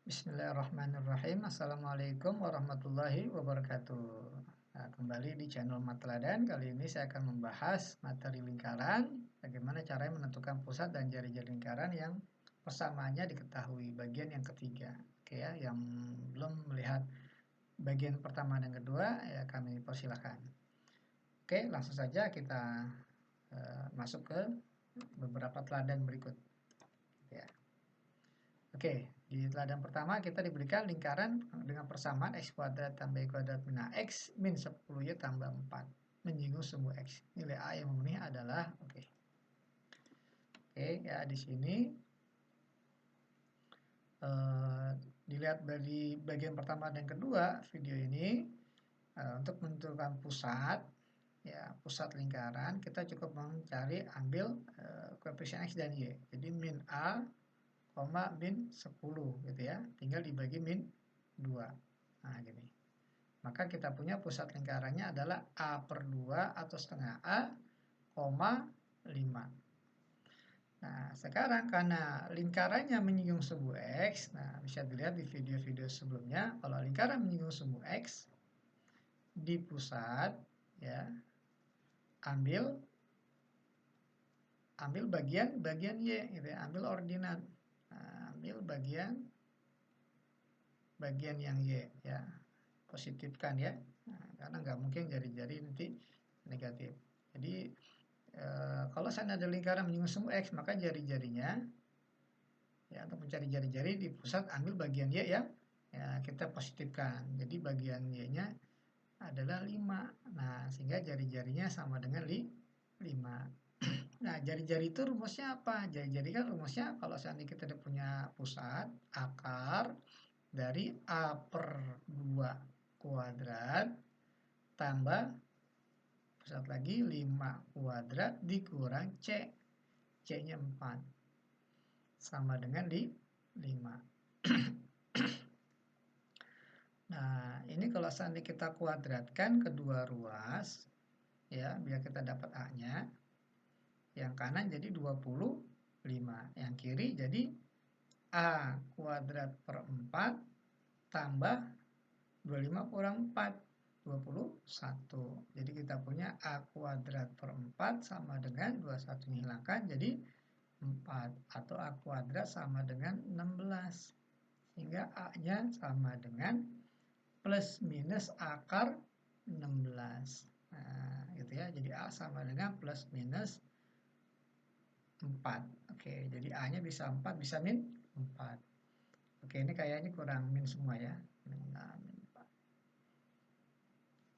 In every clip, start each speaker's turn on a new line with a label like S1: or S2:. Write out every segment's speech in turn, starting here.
S1: Bismillahirrahmanirrahim. Assalamualaikum warahmatullahi wabarakatuh. Nah, kembali di channel Matladan. Kali ini saya akan membahas materi lingkaran, bagaimana caranya menentukan pusat dan jari-jari lingkaran yang persamaannya diketahui, bagian yang ketiga. Oke ya, yang belum melihat bagian pertama dan kedua, ya kami persilahkan. Oke, langsung saja kita masuk ke beberapa teladan berikut. Ya. Oke, di teladan pertama kita diberikan lingkaran dengan persamaan x kuadrat tambah y kuadrat min x min 10y tambah 4 menyinggung sumbu x. Nilai A yang memenuhi adalah oke, ya di sini dilihat dari bagian pertama dan kedua video ini, untuk menentukan pusat, ya pusat lingkaran kita cukup mencari ambil koefisien x dan y. Jadi min A, min 10 gitu ya, tinggal dibagi min 2. Nah gini, maka kita punya pusat lingkarannya adalah A per 2 atau setengah A, 5. Nah sekarang karena lingkarannya menyinggung sumbu X, nah bisa dilihat di video-video sebelumnya, kalau lingkaran menyinggung sumbu X di pusat, ya ambil bagian Y gitu ya, ambil ordinat. Nah, ambil bagian yang Y ya, positifkan ya. Nah, karena nggak mungkin jari-jari nanti negatif. Jadi kalau sana ada lingkaran menyinggung sumbu X, maka jari-jarinya ya, untuk mencari jari-jari di pusat ambil bagian Y ya, kita positifkan. Jadi bagian Y-nya adalah 5. Nah, sehingga jari-jarinya sama dengan 5. Nah, jari-jari itu rumusnya apa? Jari-jari kan rumusnya kalau seandainya kita punya pusat, akar dari A per 2 kuadrat tambah pusat lagi 5 kuadrat dikurang C. C-nya 4. Sama dengan 5. Nah, ini kalau seandainya kita kuadratkan kedua ruas, ya, biar kita dapat A-nya. Yang kanan jadi 25. Yang kiri jadi A kuadrat per 4 tambah 25 kurang 4, 21. Jadi kita punya A kuadrat per 4 sama dengan 21 hilangkan jadi 4. Atau A kuadrat sama dengan 16. Sehingga A-nya sama dengan plus minus akar 16. Nah, gitu ya. Jadi A sama dengan plus minus 4. Oke, jadi A-nya bisa 4, bisa min 4. Oke, ini kayaknya kurang min semua ya. Min 4.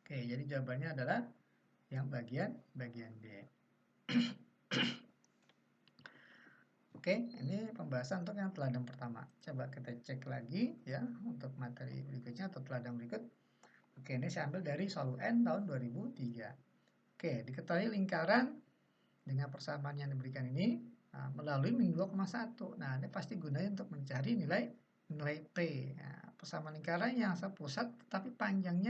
S1: Oke, jadi jawabannya adalah yang bagian B. Oke, ini pembahasan untuk yang teladan pertama. Coba kita cek lagi ya untuk materi berikutnya atau teladan berikut. Oke, ini saya ambil dari Solu N tahun 2003. Oke, diketahui lingkaran dengan persamaan yang diberikan ini melalui min 2,1. Nah, ini pasti gunanya untuk mencari nilai P. Nah, persamaan lingkaran yang sepusat tapi panjang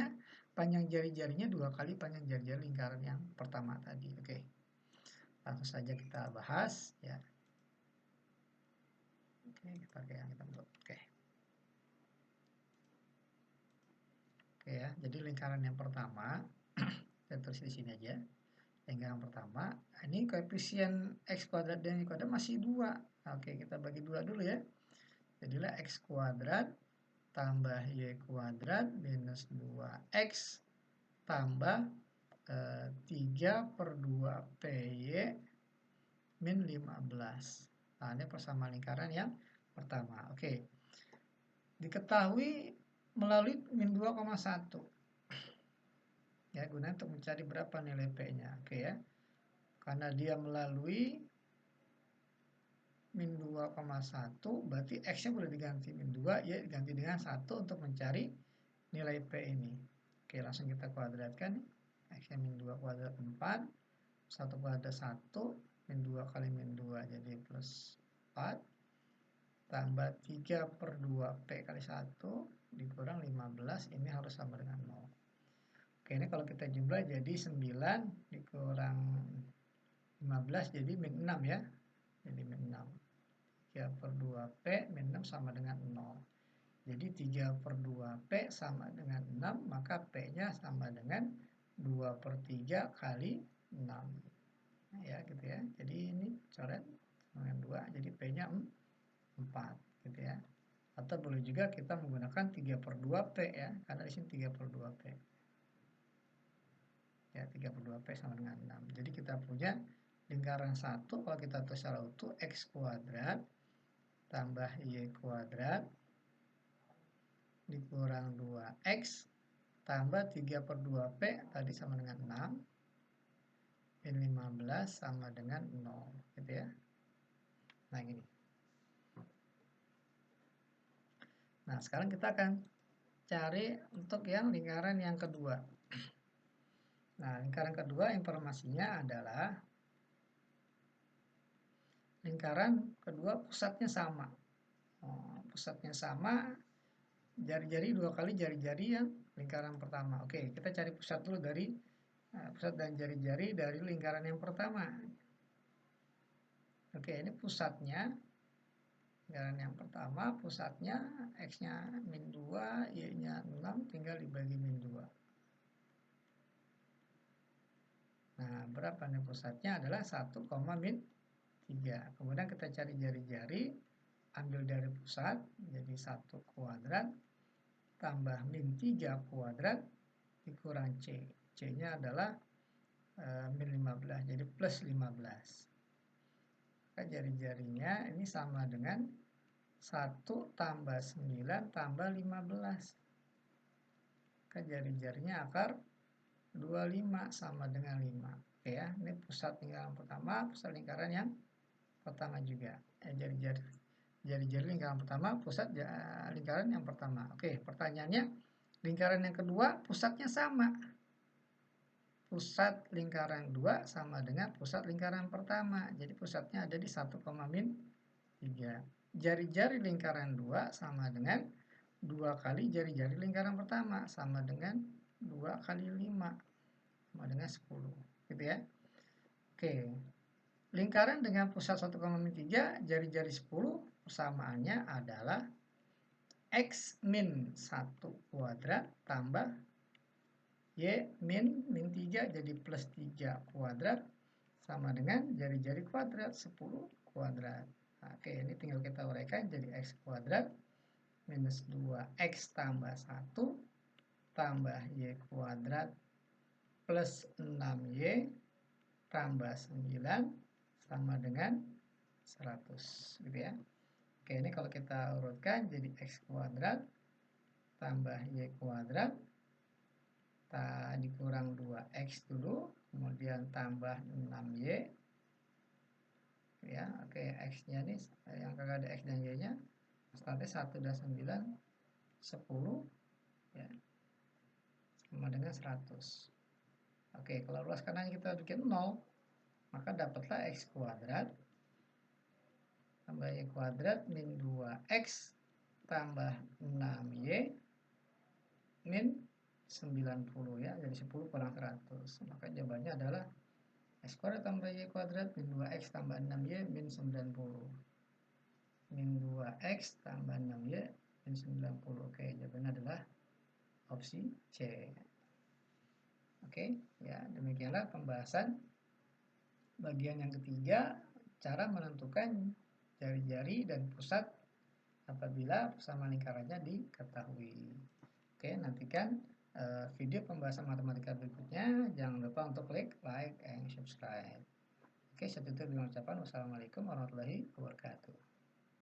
S1: jari-jarinya 2 kali panjang jari-jari lingkaran yang pertama tadi. Oke, langsung saja kita bahas ya. Oke, kita pakai yang kita bentuk. Oke ya, jadi lingkaran yang pertama kita tulis di sini aja. Lingkaran pertama, ini koefisien x kuadrat dan y kuadrat masih 2. Oke, kita bagi 2 dulu ya. Jadilah x kuadrat tambah y kuadrat minus 2x tambah 3 per 2 PY min 15. Nah, ini persamaan lingkaran yang pertama. Oke, diketahui melalui min 2,1. Ya, guna untuk mencari berapa nilai P-nya. Oke ya. Karena dia melalui min 2,1, berarti X-nya boleh diganti min 2, ya diganti dengan 1 untuk mencari nilai P ini. Oke, langsung kita kuadratkan. X-nya min 2 kuadrat 4, 1 kuadrat 1, min 2 kali min 2 jadi plus 4, tambah 3 per 2 P kali 1, dikurang 15, ini harus sama dengan 0. Oke, ini kalau kita jumlah jadi 9 dikurang 15 jadi min 6 ya. Jadi min 6. 3 per 2 P min 6 sama dengan 0. Jadi 3/2P sama dengan 6, maka P-nya sama dengan 2/3 kali 6. Nah, ya gitu ya. Jadi ini coret dengan 2, jadi P-nya 4 gitu ya. Atau boleh juga kita menggunakan 3/2P ya, karena di sini 3/2P. Ya, 3/2P sama dengan 6. Jadi kita punya lingkaran 1 kalau kita tulis secara utuh X kuadrat tambah Y kuadrat dikurang 2X tambah 3/2P tadi sama dengan 6 min 15 sama dengan 0 gitu ya. Nah gini. Nah sekarang kita akan cari untuk yang lingkaran yang kedua. Nah lingkaran kedua informasinya adalah lingkaran kedua pusatnya sama. Pusatnya sama, jari-jari 2 kali jari-jari yang lingkaran pertama. Oke, kita cari pusat dulu dari pusat dan jari-jari dari lingkaran yang pertama. Oke, ini pusatnya lingkaran yang pertama, pusatnya X-nya min 2, Y-nya 6, tinggal dibagi min 2. Nah, berapa nih pusatnya? Adalah 1, min 3. Kemudian kita cari jari-jari, ambil dari pusat, jadi 1 kuadrat, tambah min 3 kuadrat, dikurang C. C-nya adalah min 15, jadi plus 15. Maka jari-jarinya ini sama dengan 1 tambah 9 tambah 15. Maka jari-jarinya akar 25 sama dengan 5. Oke ya, ini pusat lingkaran pertama, pusat lingkaran yang pertama juga. Jari-jari lingkaran pertama, pusat lingkaran yang pertama. Oke, pertanyaannya, lingkaran yang kedua pusatnya sama. Pusat lingkaran 2 sama dengan pusat lingkaran pertama. Jadi pusatnya ada di 1, min 3. Jari-jari lingkaran 2 sama dengan 2 kali jari-jari lingkaran pertama. Sama dengan 2 kali 5. Sama dengan 10. Gitu ya. Oke. Lingkaran dengan pusat 1, min 3, jari-jari 10, persamaannya adalah X min 1 kuadrat tambah Y min 3 jadi plus 3 kuadrat sama dengan jari-jari kuadrat 10 kuadrat. Nah, oke, ini tinggal kita uraikan jadi X kuadrat minus 2X tambah 1 tambah Y kuadrat plus 6Y tambah 9 sama dengan 100 gitu ya. Oke, ini kalau kita urutkan jadi X kuadrat tambah Y kuadrat dikurang 2X dulu, kemudian tambah 6Y ya. Oke, X-nya nih yang kagak ada X dan Y-nya startnya 1 dan 9 10 ya, sama dengan 100. Oke, kalau luas kanan kita bikin 0, maka dapatlah X kuadrat tambah Y kuadrat min 2X tambah 6Y min 90 ya, jadi 10 kurang 100. Maka jawabannya adalah X kuadrat tambah Y kuadrat min 2X tambah 6Y min 90. Min 2X tambah 6Y min 90. Oke, jawabannya adalah opsi C. Oke, ya demikianlah pembahasan bagian yang ketiga, cara menentukan jari-jari dan pusat apabila bersama lingkarannya diketahui. Oke, nantikan video pembahasan matematika berikutnya. Jangan lupa untuk klik like and subscribe. Oke, saya tutup dengan ucapan wassalamualaikum warahmatullahi wabarakatuh.